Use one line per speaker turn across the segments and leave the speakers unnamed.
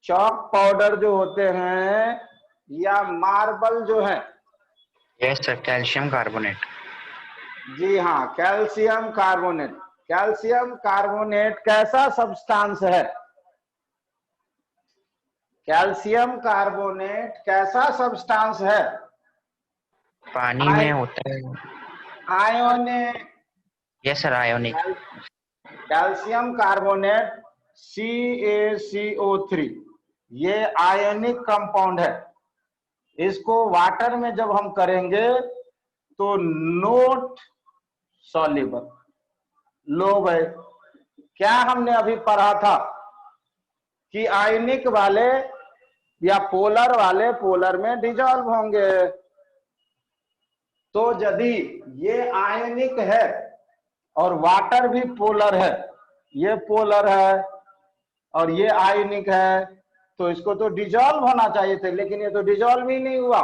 Chalk powder जो होते हैं या मार्बल जो है।
Yes sir, calcium carbonate.
जी हाँ, कैल्शियम कार्बोनेट। कैल्शियम कार्बोनेट कैसा सब्सटेंस है? कैल्शियम कार्बोनेट कैसा सब्सटेंस है?
पानी में होता है।
Ionic.
Yes sir, ionic.
Calcium carbonate CaCO3 ये आयनिक कंपाउंड है। इसको वाटर में जब हम करेंगे तो नोट सॉल्युबल। लो भाई, क्या हमने अभी पढ़ा था कि आयनिक वाले या पोलर वाले पोलर में डिजॉल्व होंगे। तो यदि ये आयनिक है और वाटर भी पोलर है, ये पोलर है और ये आयनिक है, तो इसको तो डिजॉल्व होना चाहिए थे, लेकिन ये तो डिजॉल्व ही नहीं हुआ।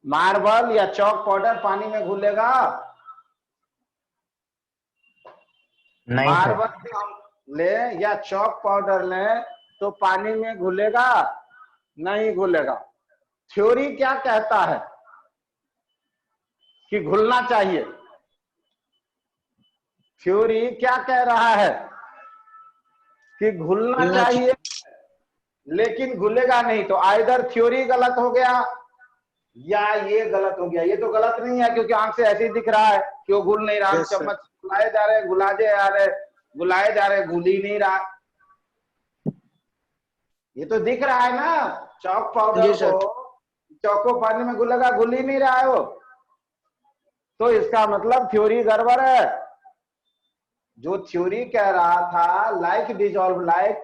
मार्बल या चॉक पाउडर पानी में घुलेगा?
नहीं सर।
मार्बल भी हम ले या चॉक पाउडर लें तो पानी में घुलेगा? नहीं घुलेगा। थ्योरी क्या कहता है कि घुलना चाहिए? थ्योरी क्या कह रहा है कि घुलना चाहिए, लेकिन घुलेगा नहीं। तो आइदर थ्योरी गलत हो गया या ये गलत हो गया। ये तो गलत नहीं है क्योंकि आंख से ऐसे ही दिख रहा है कि वो घुल नहीं रहा। चम्मच घुलाए जा रहे, घुलाजे जा रहे, घुलाए जा रहे, घुल ही नहीं रहा। ये तो दिख रहा है ना। चॉक पाउडर को चौको पानी में घुलेगा, घुल ही नहीं रहा है वो। तो इसका मतलब थ्योरी गड़बड़ है। जो थ्योरी कह रहा था लाइक डिजॉल्व लाइक,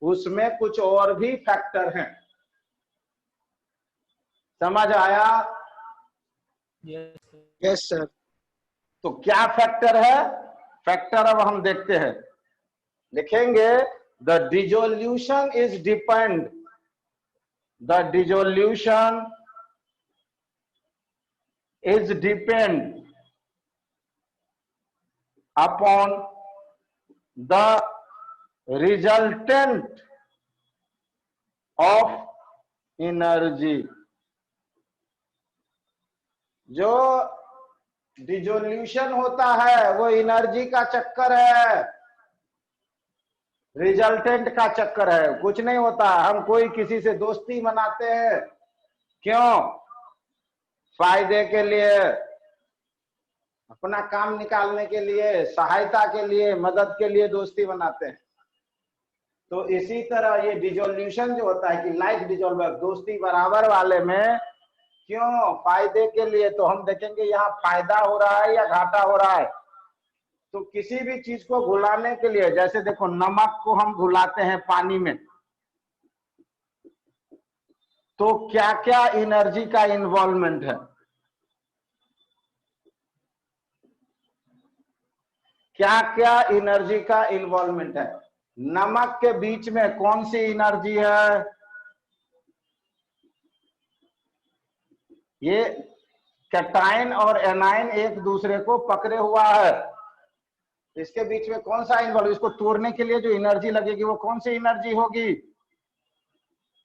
उसमें कुछ और भी फैक्टर हैं। समझ आया?
Yes sir.
तो क्या फैक्टर है? फैक्टर अब हम देखते हैं, लिखेंगे। The dissolution is depend, the dissolution is depend upon the resultant of energy। जो डिजोल्यूशन होता है वो एनर्जी का चक्कर है, रिजल्टेंट का चक्कर है। कुछ नहीं होता। हम कोई किसी से दोस्ती मनाते हैं, क्यों? फायदे के लिए, अपना काम निकालने के लिए, सहायता के लिए, मदद के लिए दोस्ती बनाते हैं। तो इसी तरह ये डिजोल्यूशन जो होता है कि लाइक डिजोल्वर, दोस्ती बराबर वाले में, क्यों? फायदे के लिए। तो हम देखेंगे यहाँ फायदा हो रहा है या घाटा हो रहा है। तो किसी भी चीज को घुलाने के लिए, जैसे देखो नमक को हम घुलाते हैं पानी में, तो क्या क्या एनर्जी का इन्वॉल्वमेंट है? क्या क्या एनर्जी का इन्वॉल्वमेंट है? नमक के बीच में कौन सी एनर्जी है? ये कैटायन और एनायन एक दूसरे को पकड़े हुआ है। इसके बीच में कौन सा इन्वॉल्व? इसको तोड़ने के लिए जो एनर्जी लगेगी वो कौन सी एनर्जी होगी?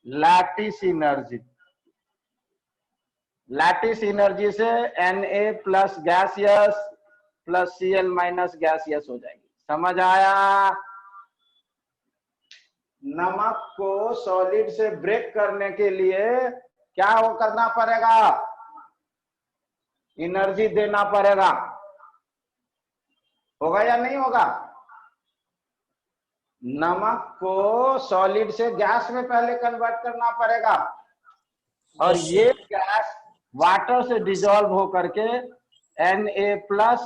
Lattice energy. लैटिस एनर्जी से Na plus gaseous plus Cl minus gaseous हो जाएगी। समझ आया? नमक को सॉलिड से ब्रेक करने के लिए क्या वो करना पड़ेगा? एनर्जी देना पड़ेगा। होगा या नहीं होगा? नमक को सॉलिड से गैस में पहले कन्वर्ट करना पड़ेगा, और ये गैस वाटर से डिजॉल्व होकर के Na प्लस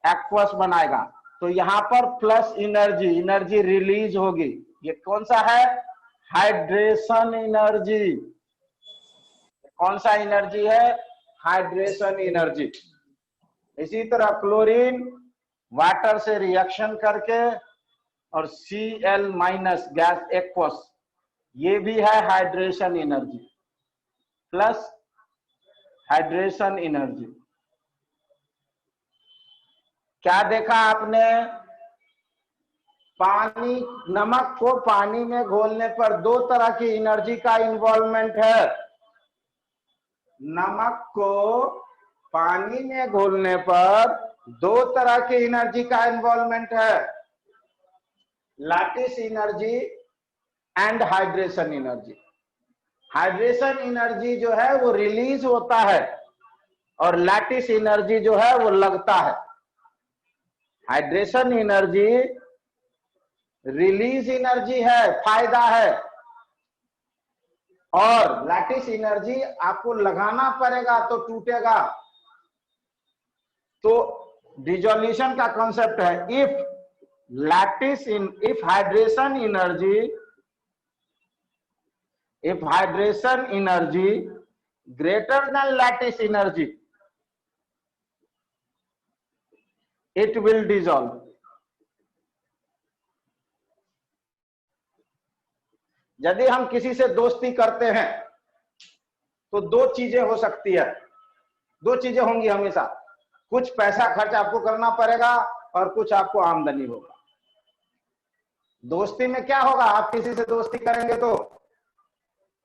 एक्वस बनाएगा। तो यहाँ पर प्लस एनर्जी, एनर्जी रिलीज होगी। ये कौन सा है? Hydration energy. कौन सा एनर्जी है? Hydration energy. इसी तरह क्लोरीन वाटर से रिएक्शन करके और Cl माइनस गैस एक्वस, ये भी है hydration energy plus hydration energy. क्या देखा आपने? पानी, नमक को पानी में घोलने पर दो तरह की एनर्जी का इन्वॉल्वमेंट है। नमक को पानी में घोलने पर दो तरह की एनर्जी का इन्वॉल्वमेंट है, lattice energy and hydration energy. Hydration energy जो है वो रिलीज होता है और लैटिस एनर्जी जो है वो लगता है। हाइड्रेशन एनर्जी रिलीज एनर्जी है, फायदा है, और लैटिस एनर्जी आपको लगाना पड़ेगा तो टूटेगा। तो डिसोल्यूशन का कॉन्सेप्ट है, if hydration energy greater than lattice energy, it will dissolve. यदि हम किसी से दोस्ती करते हैं तो दो चीजें हो सकती है, दो चीजें होंगी हमेशा, कुछ पैसा खर्च आपको करना पड़ेगा और कुछ आपको आमदनी होगा। दोस्ती में क्या होगा, आप किसी से दोस्ती करेंगे तो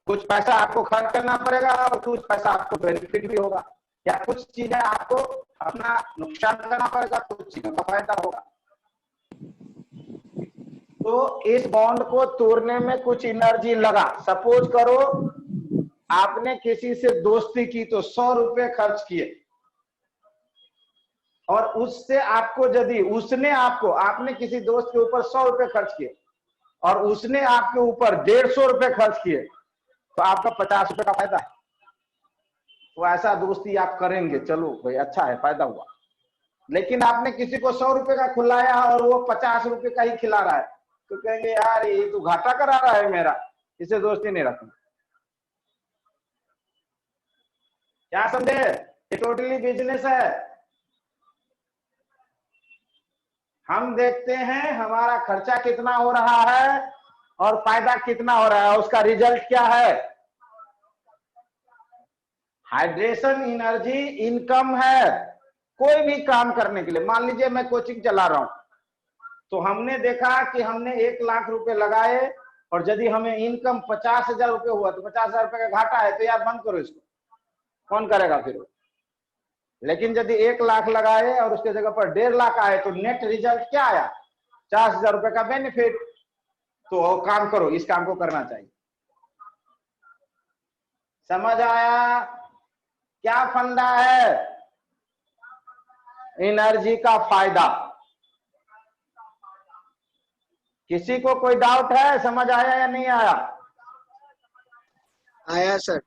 कुछ पैसा आपको खर्च करना पड़ेगा और कुछ पैसा आपको बेनिफिट भी होगा, या कुछ चीजें आपको अपना नुकसान करना पड़ेगा, कुछ चीजों का फायदा होगा। तो इस बॉन्ड को तोड़ने में कुछ एनर्जी लगा। सपोज करो आपने किसी से दोस्ती की तो 100 रुपए खर्च किए, और उससे आपको यदि उसने आपको, आपने किसी दोस्त के ऊपर 100 रुपए खर्च किए और उसने आपके ऊपर 150 रुपए खर्च किए, तो आपका 50 रुपए का फायदा है। तो ऐसा दोस्ती आप करेंगे, चलो भाई अच्छा है, फायदा हुआ। लेकिन आपने किसी को 100 रुपए का खिलाया और वो 50 रुपए का ही खिला रहा है, तो कहेंगे यार ये तो घाटा करा रहा है मेरा, इसे दोस्ती नहीं रखना। क्या समझे, ये टोटली बिजनेस है। हम देखते हैं हमारा खर्चा कितना हो रहा है और फायदा कितना हो रहा है, उसका रिजल्ट क्या है। हाइड्रेशन एनर्जी इनकम है कोई भी काम करने के लिए। मान लीजिए मैं कोचिंग चला रहा हूं, तो हमने देखा कि हमने 1 लाख रुपए लगाए और यदि हमें इनकम 50,000 रुपए हुआ तो 50,000 रुपए का घाटा है, तो यार बंद करो इसको, कौन करेगा फिर। लेकिन यदि 1 लाख लगाए और उसके जगह पर 1.5 लाख आए तो नेट रिजल्ट क्या आया, 50,000 रुपए का बेनिफिट। तो काम करो, इस काम को करना चाहिए। समझ आया क्या फंडा है एनर्जी का फायदा। किसी को कोई डाउट है, समझ आया या नहीं आया।
आया सर।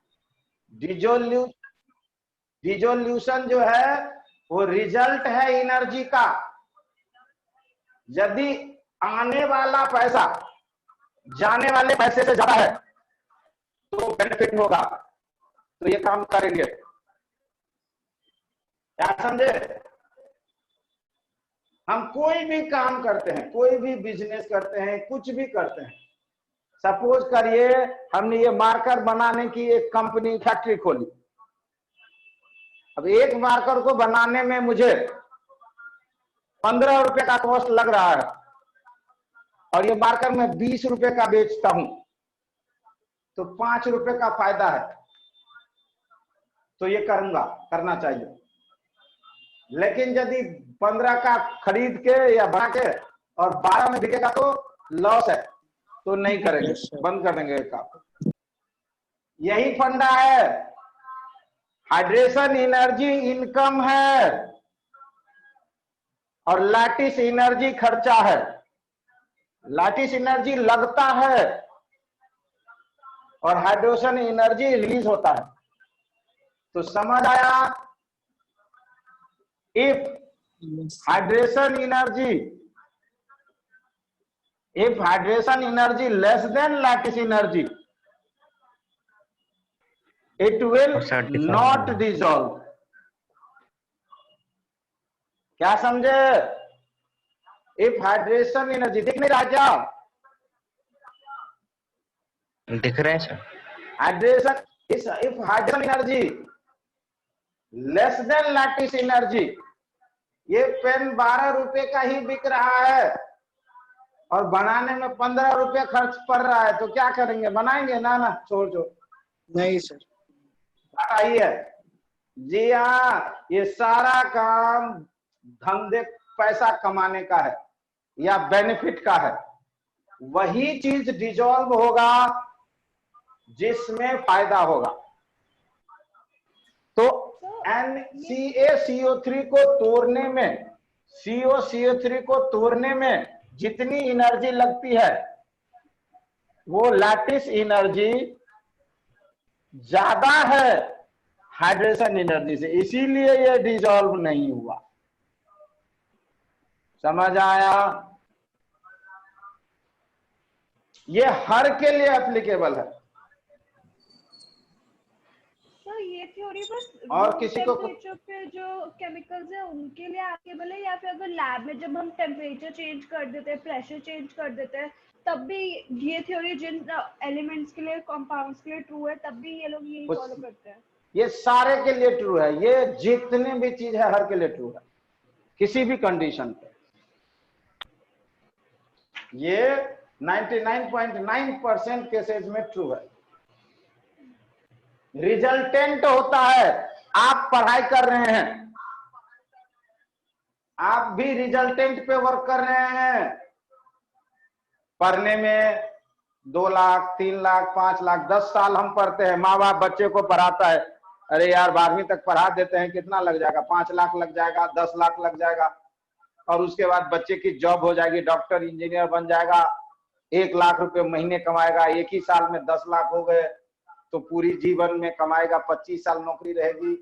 डिसोल्यूशन जो है वो रिजल्ट है एनर्जी का। यदि आने वाला पैसा जाने वाले पैसे से ज्यादा है तो बेनिफिट होगा, तो ये काम करेंगे। क्या समझे। हम कोई भी काम करते हैं, कोई भी बिजनेस करते हैं, कुछ भी करते हैं, सपोज करिए हमने ये मार्कर बनाने की एक कंपनी फैक्ट्री खोली। अब एक मार्कर को बनाने में मुझे 15 रुपए का कॉस्ट लग रहा है और ये मार्कर मैं 20 रुपए का बेचता हूं, तो 5 रुपए का फायदा है, तो ये करूंगा, करना चाहिए। लेकिन यदि 15 का खरीद के या बना के और 12 में बिकेगा तो लॉस है, तो नहीं करेंगे, बंद कर देंगे काम। यही फंडा है। हाइड्रेशन एनर्जी इनकम है और लैटिस एनर्जी खर्चा है। लैटिस एनर्जी लगता है और हाइड्रेशन एनर्जी रिलीज होता है। तो समझ आया। If hydration energy less than lattice energy, it will not dissolve। क्या समझे। इफ हाइड्रेशन एनर्जी, दिख नहीं रहा क्या।
दिख रहा है sir.
Hydration, if hydration energy less than lattice energy, ये पेन 12 रुपए का ही बिक रहा है और बनाने में 15 रुपये खर्च पड़ रहा है, तो क्या करेंगे? बनाएंगे ना? ना, छोड़।
नहीं सर।
बताइए। जी हाँ, ये सारा काम धंधे पैसा कमाने का है या बेनिफिट का है। वही चीज डिजॉल्व होगा जिसमें फायदा होगा। तो NCaCO3 को तोड़ने में, CO3 को तोड़ने में जितनी एनर्जी लगती है वो लैटिस एनर्जी ज्यादा है हाइड्रेशन एनर्जी से, इसीलिए ये डिजॉल्व नहीं हुआ। समझ आया? ये हर के लिए एप्लीकेबल है।
तो ये थ्योरी बस
और किसी को
टेम्परेचर पे जो केमिकल्स है उनके लिए एप्लीकेबल है, या फिर अगर लैब में जब हम टेम्परेचर चेंज कर देते हैं, प्रेशर चेंज कर देते हैं, तब भी ये थ्योरी जिन एलिमेंट्स के लिए, कंपाउंड्स के लिए ट्रू है, तब भी ये लोग यही फॉलो करते हैं?
ये सारे के लिए ट्रू है। ये जितने भी चीज है हर के लिए ट्रू है, किसी भी कंडीशन पे। ये 99.9% केसेस में ट्रू है। रिजल्टेंट होता है, आप पढ़ाई कर रहे हैं, आप भी रिजल्टेंट पे वर्क कर रहे हैं। पढ़ने में 2 लाख 3 लाख 5 लाख 10 साल हम पढ़ते हैं, माँ बाप बच्चे को पढ़ाता है, अरे यार 12वीं तक पढ़ा देते हैं, कितना लग जाएगा? 5 लाख लग जाएगा, 10 लाख लग जाएगा, और उसके बाद बच्चे की जॉब हो जाएगी, डॉक्टर इंजीनियर बन जाएगा, 1 लाख रुपए महीने कमाएगा। एक ही साल में 10 लाख हो गए, तो पूरी जीवन में कमाएगा। 25 साल नौकरी रहेगी,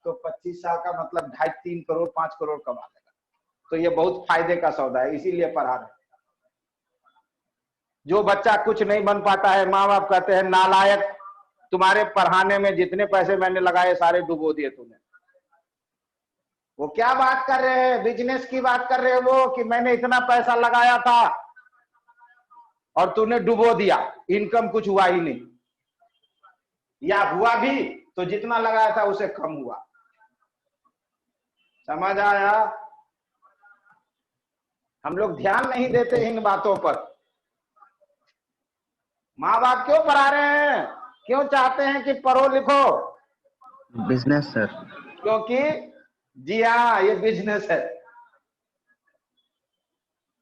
तो 25 साल का मतलब 2.5-3 करोड़ 5 करोड़ कमा लेगा। तो ये बहुत फायदे का सौदा है, इसीलिए पढ़ा रहे हैं। जो बच्चा कुछ नहीं बन पाता है, माँ बाप कहते हैं नालायक, तुम्हारे पढ़ाने में जितने पैसे मैंने लगाए सारे डुबो दिए तूने। वो क्या बात कर रहे हैं? बिजनेस की बात कर रहे हैं वो, कि मैंने इतना पैसा लगाया था और तूने डुबो दिया, इनकम कुछ हुआ ही नहीं, या हुआ भी तो जितना लगाया था उसे कम हुआ। समझ आया? हम लोग ध्यान नहीं देते इन बातों पर। माँ बाप क्यों पढ़ा रहे हैं? क्यों चाहते हैं कि पढ़ो लिखो?
Business sir.
क्योंकि जी हाँ, ये बिजनेस है।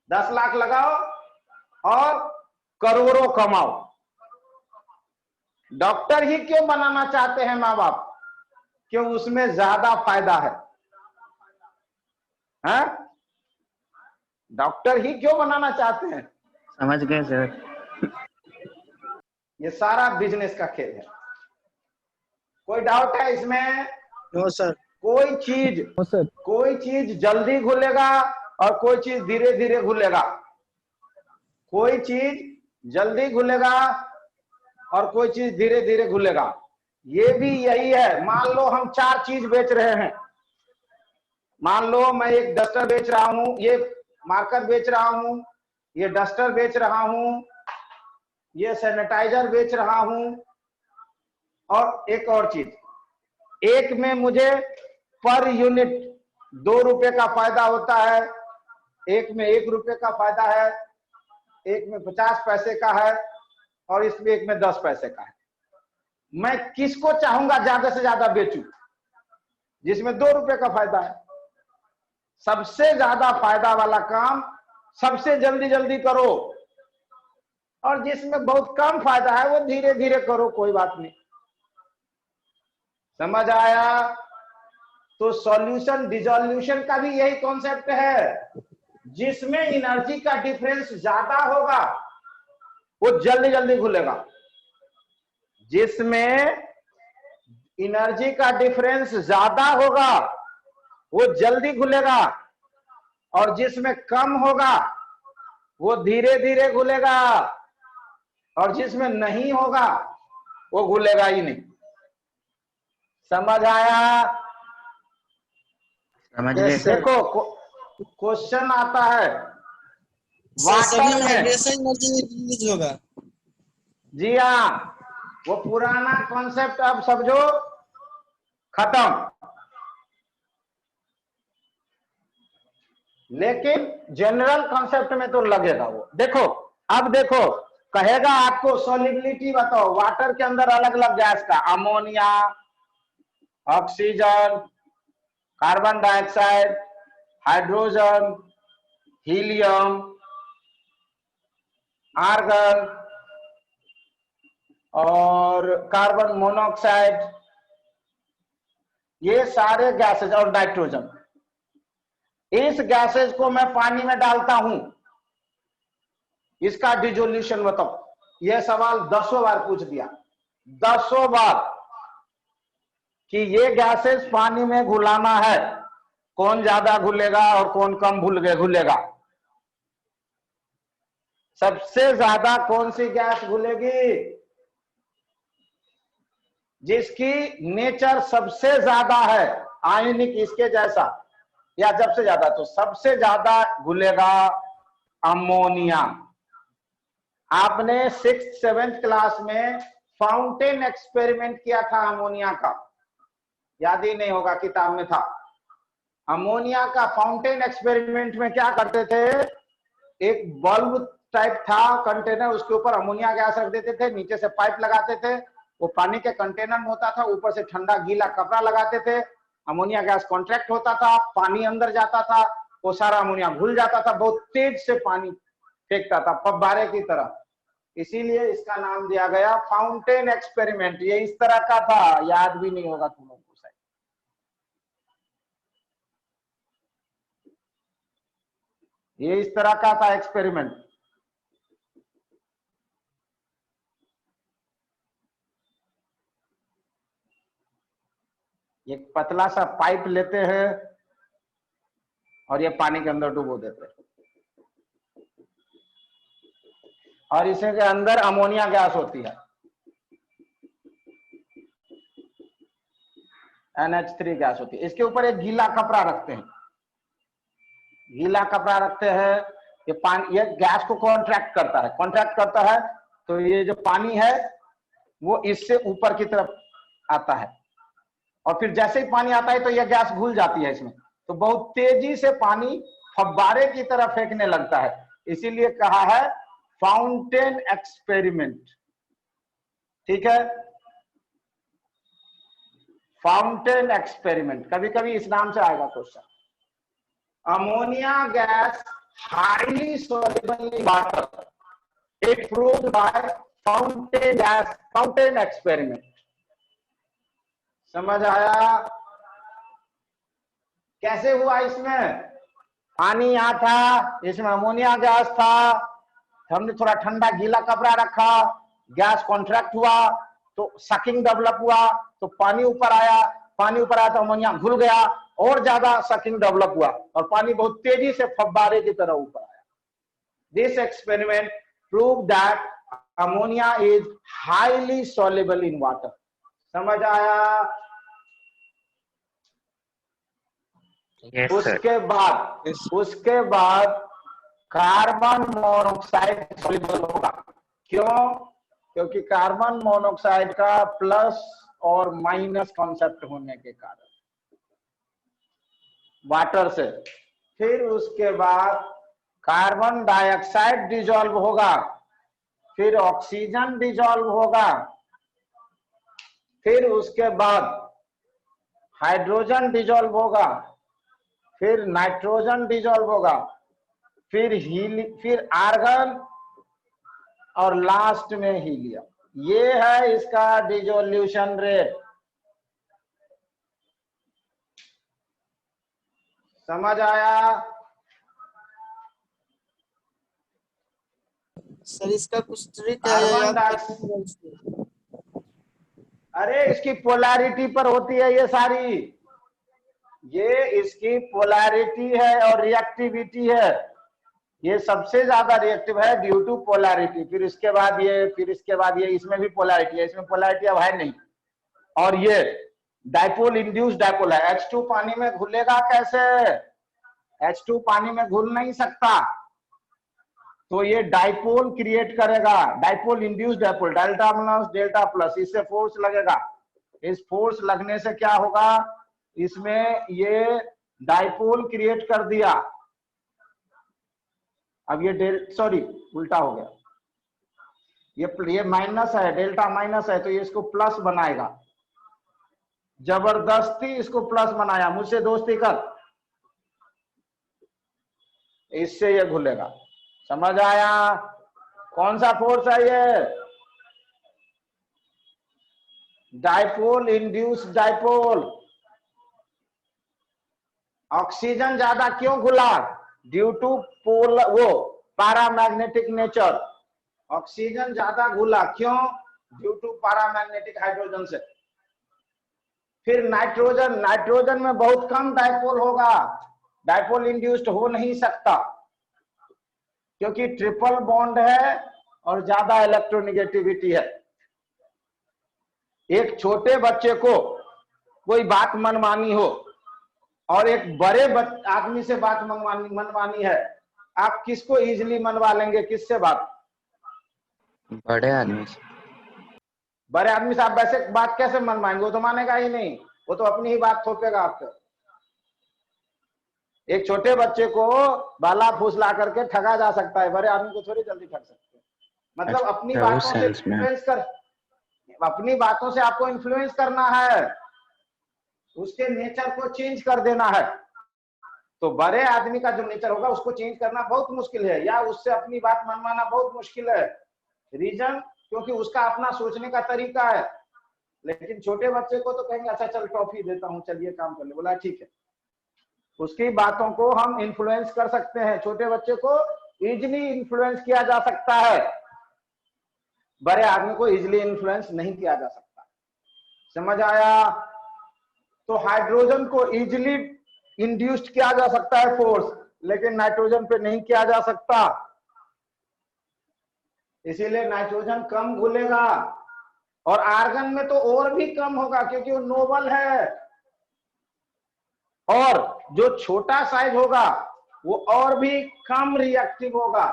10 लाख लगाओ और करोड़ों कमाओ। डॉक्टर ही क्यों बनाना चाहते हैं माँ बाप? क्यों? उसमें ज्यादा फायदा है। हैं? डॉक्टर ही क्यों बनाना चाहते हैं?
समझ गए सर।
ये सारा बिजनेस का खेल है। कोई डाउट है इसमें?
No sir.
कोई चीज जल्दी घुलेगा और कोई चीज धीरे धीरे घुलेगा। कोई चीज जल्दी घुलेगा और कोई चीज धीरे धीरे घुलेगा। ये भी यही है। मान लो हम 4 चीज बेच रहे हैं। मान लो मैं एक डस्टर बेच रहा हूं, ये मार्कर बेच रहा हूं, ये डस्टर बेच रहा हूं, ये सैनिटाइजर बेच रहा हूं, और एक और चीज। एक में मुझे पर यूनिट 2 रुपए का फायदा होता है, एक में 1 रुपए का फायदा है, एक में 50 पैसे का है, और इसमें एक में 10 पैसे का है। मैं किसको चाहूंगा ज्यादा से ज्यादा बेचूं? जिसमें 2 रुपए का फायदा है। सबसे ज्यादा फायदा वाला काम सबसे जल्दी जल्दी करो, और जिसमें बहुत कम फायदा है वो धीरे धीरे करो, कोई बात नहीं। समझ आया? तो सॉल्यूशन डिसोल्यूशन का भी यही कॉन्सेप्ट है। जिसमें एनर्जी का डिफरेंस ज्यादा होगा वो जल्दी जल्दी घुलेगा। जिसमें एनर्जी का डिफरेंस ज्यादा होगा वो जल्दी घुलेगा, और जिसमें कम होगा वो धीरे धीरे घुलेगा, और जिसमें नहीं होगा वो घुलेगा ही नहीं। समझ आया?
समझ गए सर।
देखो क्वेश्चन आता है
सभी
वाटर में।
हाइड्रेशन एनर्जी रिलीज होगा।
जी हाँ, वो पुराना कॉन्सेप्ट अब समझो खत्म। लेकिन जनरल कॉन्सेप्ट में तो लगेगा वो। देखो अब देखो, कहेगा आपको सॉल्युबिलिटी बताओ वाटर के अंदर अलग अलग गैस का, ammonia, oxygen, carbon dioxide, hydrogen, helium, argon और कार्बन मोनोऑक्साइड, ये सारे गैसेज और नाइट्रोजन, इस गैसेज को मैं पानी में डालता हूं, इसका डिसोल्यूशन बताओ। यह सवाल 10 बार पूछ दिया, 10 बार, कि ये गैसेज पानी में घुलाना है, कौन ज्यादा घुलेगा और कौन कम घुलेगा। सबसे ज्यादा कौन सी गैस घुलेगी? जिसकी नेचर सबसे ज्यादा है आयनिक इसके जैसा, या सबसे ज्यादा, तो सबसे ज्यादा घुलेगा अमोनिया। आपने 6th 7th क्लास में फाउंटेन एक्सपेरिमेंट किया था अमोनिया का, याद ही नहीं होगा, किताब में था। अमोनिया का फाउंटेन एक्सपेरिमेंट में क्या करते थे, एक बल्ब टाइप था कंटेनर, उसके ऊपर अमोनिया गैस रख देते थे, नीचे से पाइप लगाते थे, वो पानी के कंटेनर में होता था, ऊपर से ठंडा गीला कपड़ा लगाते थे, अमोनिया गैस कॉन्ट्रैक्ट होता था, पानी अंदर जाता था, वो सारा अमोनिया घुल जाता था, बहुत तेज से पानी फेंकता था फव्वारे की तरह, इसीलिए इसका नाम दिया गया फाउंटेन एक्सपेरिमेंट। ये इस तरह का था, याद भी नहीं होगा तुम लोगों को शायद। ये इस तरह का था एक्सपेरिमेंट। एक पतला सा पाइप लेते हैं और ये पानी के अंदर डुबो देते हैं, और इसे के अंदर अमोनिया गैस होती है, NH3 गैस होती है। इसके ऊपर एक गीला कपड़ा रखते हैं, गीला कपड़ा रखते हैं, ये पानी, ये गैस को कॉन्ट्रैक्ट करता है, तो ये जो पानी है वो इससे ऊपर की तरफ आता है, और फिर जैसे ही पानी आता है तो यह गैस घुल जाती है इसमें, तो बहुत तेजी से पानी फव्वारे की तरह फेंकने लगता है, इसीलिए कहा है फाउंटेन एक्सपेरिमेंट। ठीक है, फाउंटेन एक्सपेरिमेंट, कभी कभी इस नाम से आएगा question. Ammonia gas highly soluble in water, it proved by fountain experiment. समझ आया कैसे हुआ? इसमें पानी यहाँ था, इसमें अमोनिया गैस था, हमने थोड़ा ठंडा गीला कपड़ा रखा, गैस कॉन्ट्रैक्ट हुआ तो सकिंग डेवलप हुआ, तो पानी ऊपर आया तो अमोनिया घुल गया, और ज्यादा सकिंग डेवलप हुआ और पानी बहुत तेजी से फव्वारे की तरह ऊपर आया। This experiment prove that ammonia is highly soluble in water. समझ आया?
Yes, sir.
उसके बाद कार्बन मोनोऑक्साइड soluble होगा। क्यों? क्योंकि कार्बन मोनोऑक्साइड का प्लस और माइनस कॉन्सेप्ट होने के कारण वाटर से। फिर उसके बाद कार्बन डाइऑक्साइड डिसॉल्व होगा, फिर ऑक्सीजन डिसॉल्व होगा, फिर उसके बाद हाइड्रोजन डिसॉल्व होगा, फिर नाइट्रोजन डिसॉल्व होगा, फिर आर्गन, और लास्ट में हीलियम। ये है इसका डिसोल्यूशन रेट। समझ आया?
सर इसका कुछ ट्रिक है
कार्बन डाइऑक्साइड, अरे इसकी पोलैरिटी पर होती है ये सारी, ये इसकी पोलैरिटी है और रिएक्टिविटी है, ये सबसे ज्यादा रिएक्टिव है ड्यू टू पोलैरिटी। फिर इसके बाद ये, इसमें भी पोलैरिटी है, इसमें पोलैरिटी अब है नहीं। और ये डाइपोल इंड्यूस्ड डाइपोल है। H2 पानी में घुलेगा कैसे? H2 पानी में घुल नहीं सकता, तो ये डाइपोल क्रिएट करेगा, dipole induced dipole, delta minus delta plus, इससे फोर्स लगेगा। इस फोर्स लगने से क्या होगा, इसमें ये डाइपोल क्रिएट कर दिया, अब ये सॉरी उल्टा हो गया, ये माइनस है, डेल्टा माइनस है, तो ये इसको प्लस बनाएगा। जबरदस्ती इसको प्लस बनाया, मुझसे दोस्ती कर, इससे ये घुलेगा। समझ आया? कौन सा फोर्स है ये? Dipole, induce dipole. ऑक्सीजन ज्यादा क्यों घुला? ड्यू टू पोल वो पैरामैग्नेटिक नेचर। ऑक्सीजन ज्यादा घुला क्यों? ड्यू टू पैरामैग्नेटिक हाइड्रोजन से। फिर नाइट्रोजन, नाइट्रोजन में बहुत कम डाइपोल होगा, डाइपोल इंड्यूस्ड हो नहीं सकता क्योंकि ट्रिपल बॉन्ड है और ज्यादा इलेक्ट्रोनेगेटिविटी है। एक छोटे बच्चे को कोई बात मनमानी हो और एक बड़े आदमी से बात मनमानी है, आप किसको इजीली मनवा लेंगे? किससे बात?
बड़े आदमी से।
बड़े आदमी से आप वैसे बात कैसे मनवाएंगे? वो तो मानेगा ही नहीं, वो तो अपनी ही बात थोपेगा आपको। एक छोटे बच्चे को बाला फूसला करके ठगा जा सकता है, बड़े आदमी को थोड़ी जल्दी ठग सकते हैं। मतलब अपनी
अच्छा,
बातों
उस
से
सेंस में।
इन्फ्लुएंस कर, अपनी बातों से आपको इन्फ्लुएंस करना है, उसके नेचर को चेंज कर देना है। तो बड़े आदमी का जो नेचर होगा उसको चेंज करना बहुत मुश्किल है, या उससे अपनी बात मनवाना बहुत मुश्किल है। रीजन क्योंकि उसका अपना सोचने का तरीका है। लेकिन छोटे बच्चे को तो कहेंगे अच्छा चल टॉफी देता हूँ, चलिए काम कर ले, बोला ठीक है। उसकी बातों को हम इन्फ्लुएंस कर सकते हैं, छोटे बच्चे को इजीली इन्फ्लुएंस किया जा सकता है, बड़े आदमी को इजीली इन्फ्लुएंस नहीं किया जा सकता। समझ आया? तो हाइड्रोजन को इजीली इंड्यूस्ड किया जा सकता है फोर्स, लेकिन नाइट्रोजन पे नहीं किया जा सकता, इसीलिए नाइट्रोजन कम घुलेगा। और आर्गन में तो और भी कम होगा क्योंकि वो नोबल है, और जो छोटा साइज होगा वो और भी कम रिएक्टिव होगा।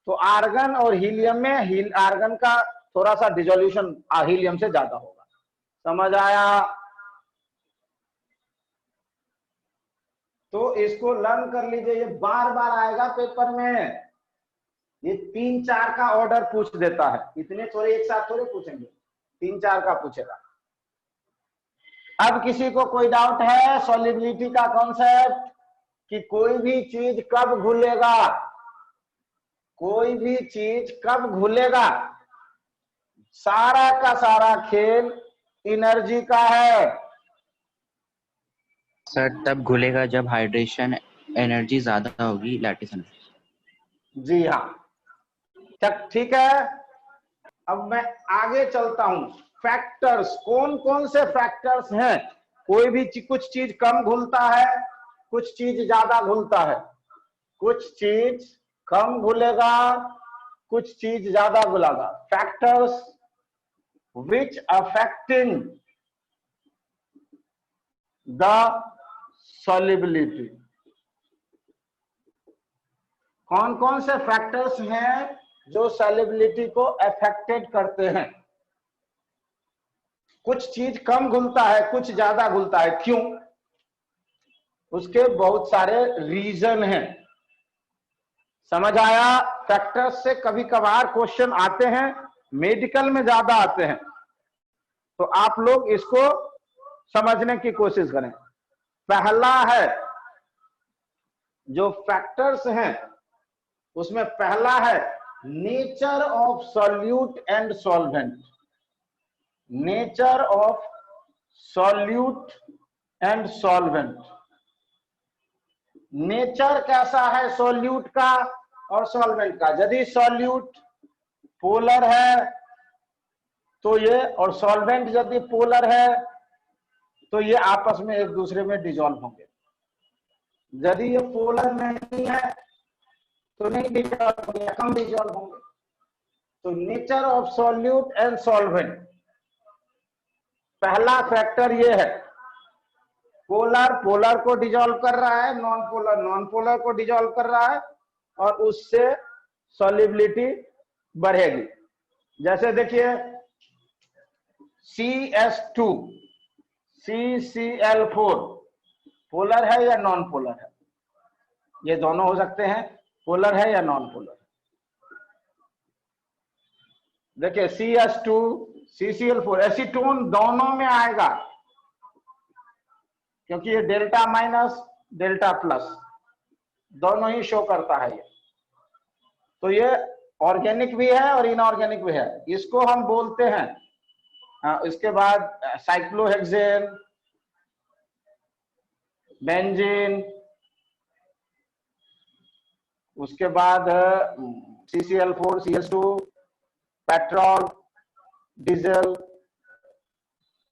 तो आर्गन और हीलियम में आर्गन का थोड़ा सा डिसोल्यूशन हीलियम से ज्यादा होगा। समझ आया? तो इसको लर्न कर लीजिए, ये बार बार आएगा पेपर में। ये 3-4 का ऑर्डर पूछ देता है, इतने थोड़े एक साथ थोड़े पूछेंगे, 3-4 का पूछेगा। अब किसी को कोई डाउट है सॉल्युबिलिटी का कॉन्सेप्ट, कि कोई भी चीज कब घुलेगा, कोई भी चीज कब घुलेगा? सारा का सारा खेल एनर्जी का है।
सर तब घुलेगा जब हाइड्रेशन एनर्जी ज्यादा होगी, लैटिस एनर्जी।
जी हाँ, ठीक है। अब मैं आगे चलता हूं। फैक्टर्स, कौन कौन से फैक्टर्स हैं? कोई भी कुछ चीज कम घुलता है, कुछ चीज ज्यादा घुलता है, कुछ चीज कम घुलेगा, कुछ चीज ज्यादा घुलेगा। Factors which affecting the solubility. कौन कौन से फैक्टर्स हैं जो सॉल्युबिलिटी को अफेक्टेड करते हैं? कुछ चीज कम घुलता है, कुछ ज्यादा घुलता है, क्यों? उसके बहुत सारे रीजन हैं। समझ आया? फैक्टर्स से कभी कभार क्वेश्चन आते हैं, मेडिकल में ज्यादा आते हैं, तो आप लोग इसको समझने की कोशिश करें। पहला है, जो फैक्टर्स हैं उसमें पहला है nature of solute and solvent. Nature of solute and solvent. Nature कैसा है सॉल्यूट का और सॉल्वेंट का? यदि सॉल्यूट पोलर है तो ये, और सॉल्वेंट यदि पोलर है तो ये आपस में एक दूसरे में डिसॉल्व होंगे। यदि ये पोलर नहीं है तो नहीं डिसॉल्व होंगे, कम डिसॉल्व होंगे। तो nature of solute and solvent, पहला फैक्टर ये है। पोलर पोलर को डिसॉल्व कर रहा है, नॉन पोलर नॉन पोलर को डिसॉल्व कर रहा है, और उससे सॉल्युबिलिटी बढ़ेगी। जैसे देखिए CS2 CCl4 पोलर है या नॉन पोलर है? ये दोनों हो सकते हैं, पोलर है या नॉन पोलर? देखिए CS2 CCl4 एसीटोन दोनों में आएगा, क्योंकि ये डेल्टा माइनस डेल्टा प्लस दोनों ही शो करता है ये। तो ये ऑर्गेनिक भी है और इनऑर्गेनिक भी है। इसको हम बोलते हैं इसके बाद साइक्लोहेक्सेन, बेंजीन, उसके बाद CCl4 CS2, पेट्रोल, डीजल,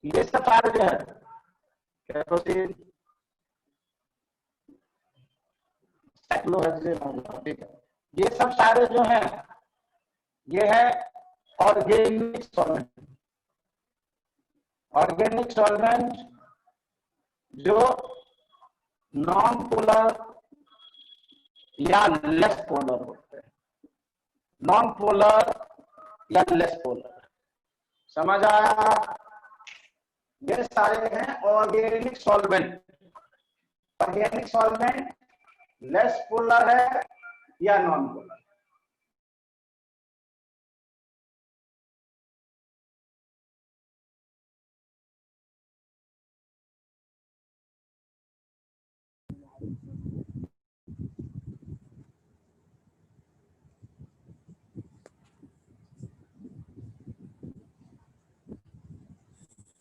ये सब सारे जो है, केरोसिन, साइक्लोहेक्सेन, ठीक है, ये सब सारे जो हैं ये है ऑर्गेनिक सॉल्वेंट। ऑर्गेनिक सॉल्वेंट जो नॉन पोलर या लेस पोलर होते हैं, नॉन पोलर या लेस पोलर। समझ आया? ये सारे हैं organic solvent. Organic solvent less polar है या non polar.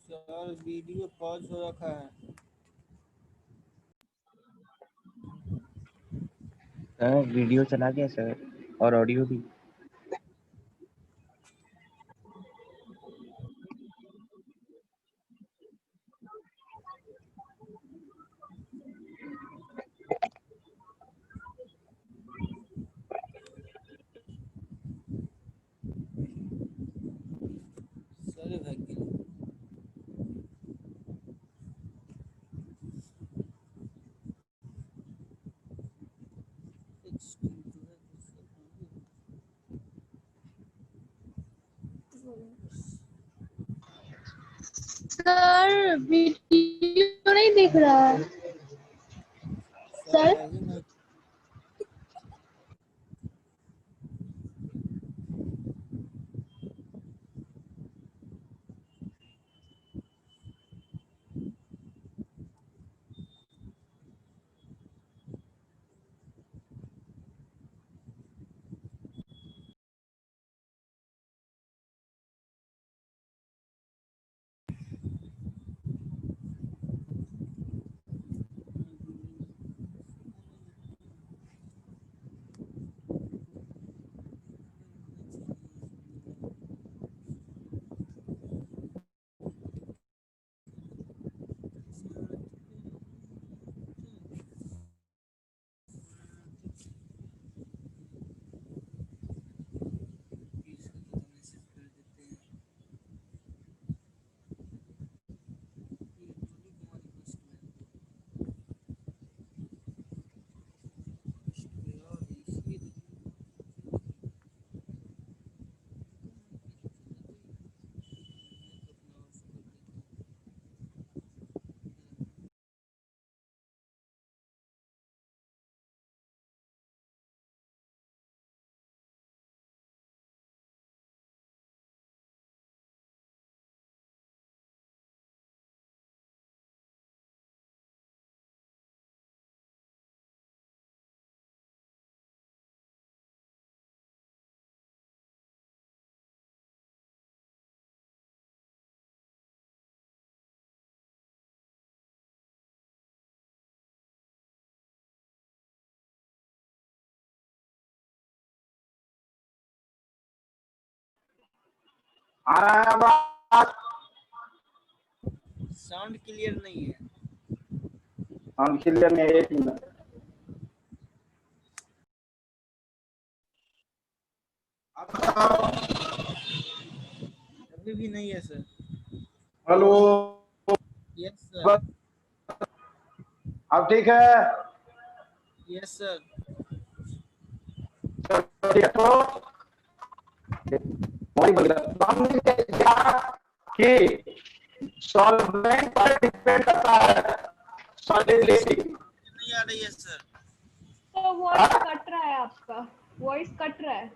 Sir video pause हो रखा है।
सर वीडियो चला गया सर, और ऑडियो भी।
सर भाग गया।
सर वीडियो नहीं दिख रहा है सर।
आ रहा है आवाज?
साउंड क्लियर नहीं है।
साउंड क्लियर नहीं है, एक मिनट।
अभी भी नहीं है सर।
Hello,
yes sir.
अब ठीक है?
Yes sir.
तो हमने क्या कि सॉल्वेंट पर डिपेंड करता है सॉलिडिटी।
नहीं आ रही है सर।
वॉइस कट रहा है, आपका वॉइस कट रहा है।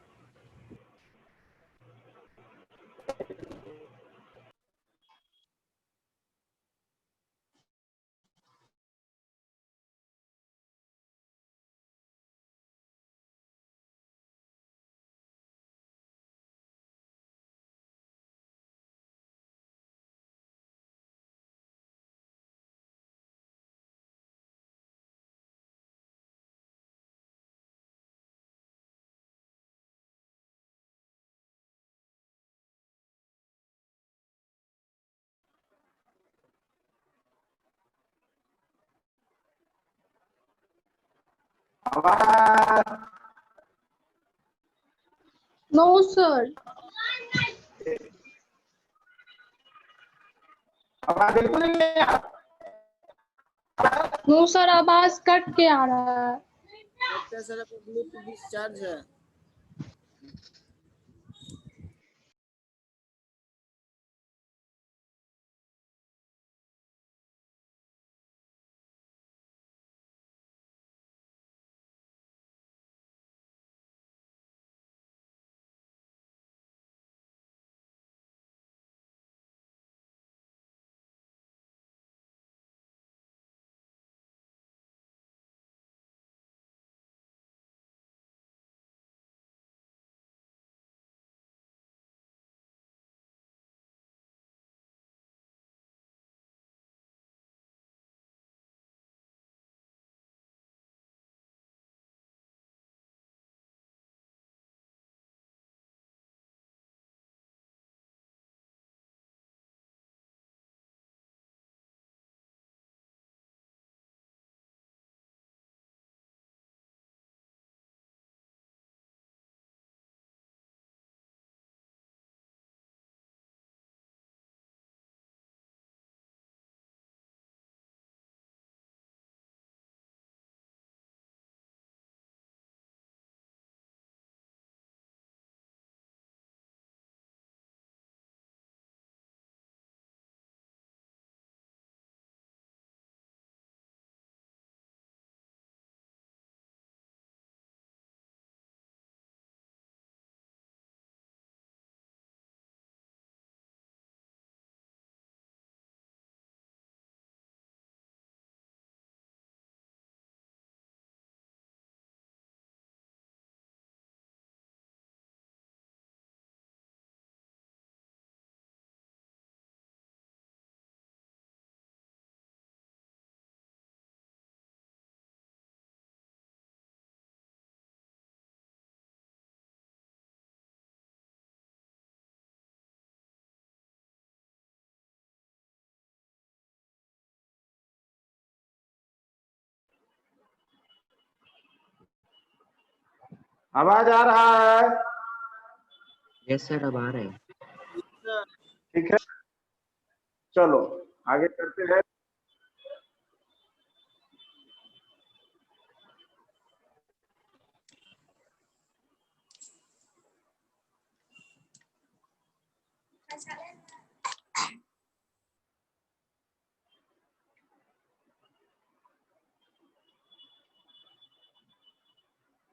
आवाज
नो सर,
आवाज बिल्कुल नहीं है।
नो सर, आवाज कट के आ रहा है।
लगता है सर आपका ब्लूटूथ डिस्चार्ज है।
आवाज आ रहा है?
यस सर, अब आ रहे हैं।
ठीक है, चलो आगे करते हैं।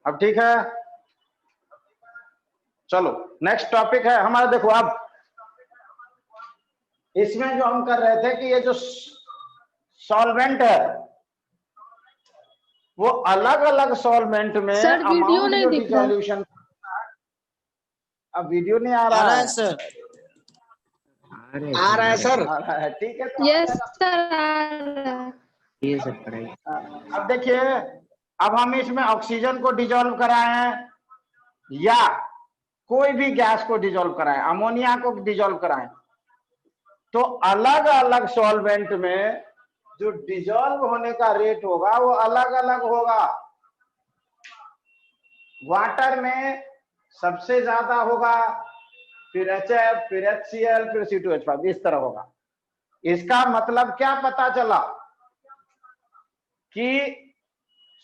अब ठीक है, चलो नेक्स्ट टॉपिक है हमारा। देखो अब इसमें जो हम कर रहे थे कि ये जो सॉल्वेंट है वो अलग अलग सॉल्वेंट में
सर वीडियो
अमाउंट
नहीं
जो
दिख रहा।
डिसोल्यूशन। अब वीडियो नहीं आ
आ
रहा
रहा
है?
है सर,
आ
आ रहा है सर।
आ रहा है, ठीक है। तो
यस सर,
ये सब पढ़ाई।
अब देखिए, अब हम इसमें ऑक्सीजन को डिसॉल्व कराए हैं या कोई भी गैस को डिसॉल्व कराएं, अमोनिया को डिसॉल्व कराएं, तो अलग अलग सॉल्वेंट में जो डिसॉल्व होने का रेट होगा वो अलग अलग होगा। वाटर में सबसे ज्यादा होगा, फिर HF, फिर HCl, फिर C2H5, इस तरह होगा। इसका मतलब क्या पता चला कि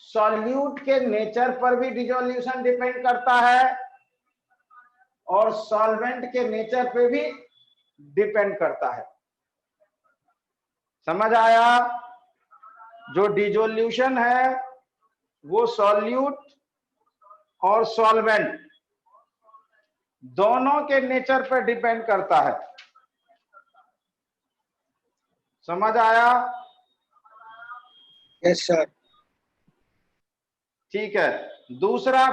सॉल्यूट के नेचर पर भी डिसोल्यूशन डिपेंड करता है और सॉल्वेंट के नेचर पे भी डिपेंड करता है। समझ आया? जो डिसोल्यूशन है वो सॉल्यूट और सॉल्वेंट दोनों के नेचर पर डिपेंड करता है। समझ आया?
Yes sir.
ठीक है। दूसरा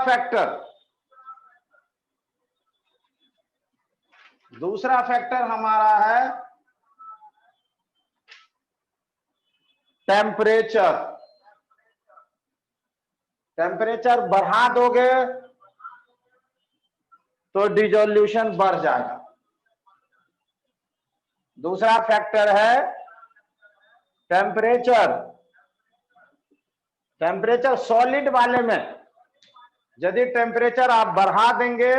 फैक्टर हमारा है टेम्परेचर। टेम्परेचर बढ़ा दोगे तो डिसोल्यूशन बढ़ जाएगा। दूसरा फैक्टर है टेम्परेचर सॉलिड वाले में यदि टेम्परेचर आप बढ़ा देंगे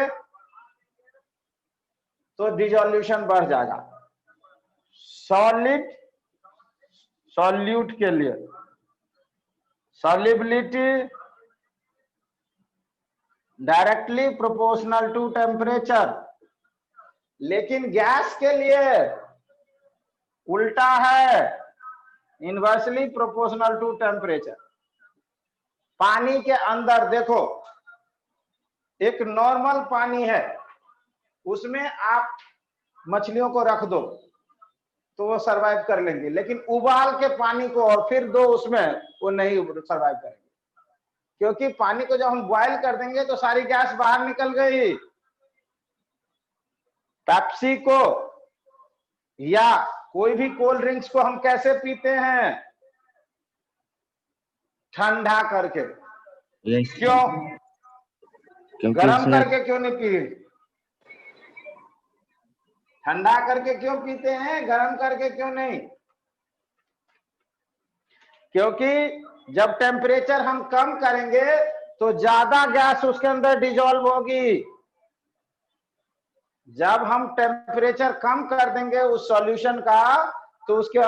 तो डिसोल्यूशन बढ़ जाएगा। सॉल्यूट के लिए solubility directly proportional to temperature, लेकिन गैस के लिए उल्टा है, इनवर्सली प्रोपोर्शनल टू टेम्परेचर। पानी के अंदर देखो, एक नॉर्मल पानी है, उसमें आप मछलियों को रख दो तो वो सरवाइव कर लेंगे, लेकिन उबाल के पानी को और फिर दो उसमें, वो नहीं सरवाइव करेंगे, क्योंकि पानी को जब हम बॉयल कर देंगे तो सारी गैस बाहर निकल गई। पेप्सी को या कोई भी कोल्ड ड्रिंक्स को हम कैसे पीते हैं? ठंडा करके। क्यों? गरम करके क्यों नहीं पी? ठंडा करके क्यों पीते हैं, गरम करके क्यों नहीं? क्योंकि जब टेम्परेचर हम कम करेंगे तो ज्यादा गैस उसके अंदर डिसॉल्व होगी। जब हम टेम्परेचर कम कर देंगे उस सॉल्यूशन का तो उसके